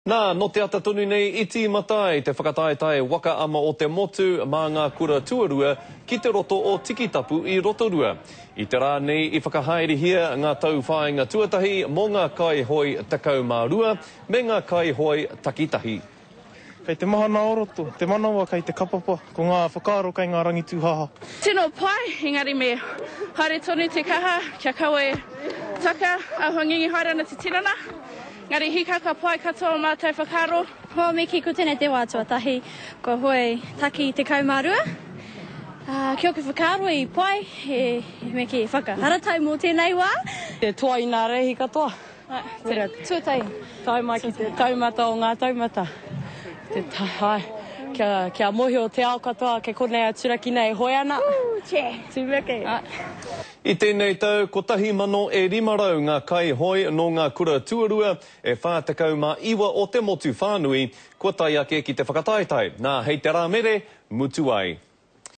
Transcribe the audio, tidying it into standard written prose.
Nā, no te ata tonu nei iti matai te whakataetai waka ama o te motu mā ngā kura tuarua ki te roto o Tikitapu i Rotorua. I te rā nei i whakahaere hia ngā tau whāinga tuatahi mō ngā kaihoi takau mārua me ngā kaihoi takitahi. Kei te mahana o roto, te manawa kei te kapapa, ko ngā whakaaro kei ngā rangitūhaha. Tino pai, engari me haere tonu te kaha, kia kaue taka, ahongingi haere ana te tirana. Ngari hikaka pai katoa mātai whakaaro. Hoa miki ko tēnei te wātua tahi, ko hoi taki te kaumārua. Kia ora whakaaro I pai, me ki whakaharatai mō tēnei wā. Te toa I nā rehi katoa. Tuatai. Tai mai ki te taumata o ngā taumata. Te tai, kia mohi o te ao katoa, ke konei a turaki nei hoi ana. Tūmeke. I tēnei tau, ko tahi mano e 500 ngā kaihoi no ngā kura tuarua e whātakau mā iwa o te motu whānui, ko tai ake ki te whakataetai. Nā, hei te rā mere, mutu ai.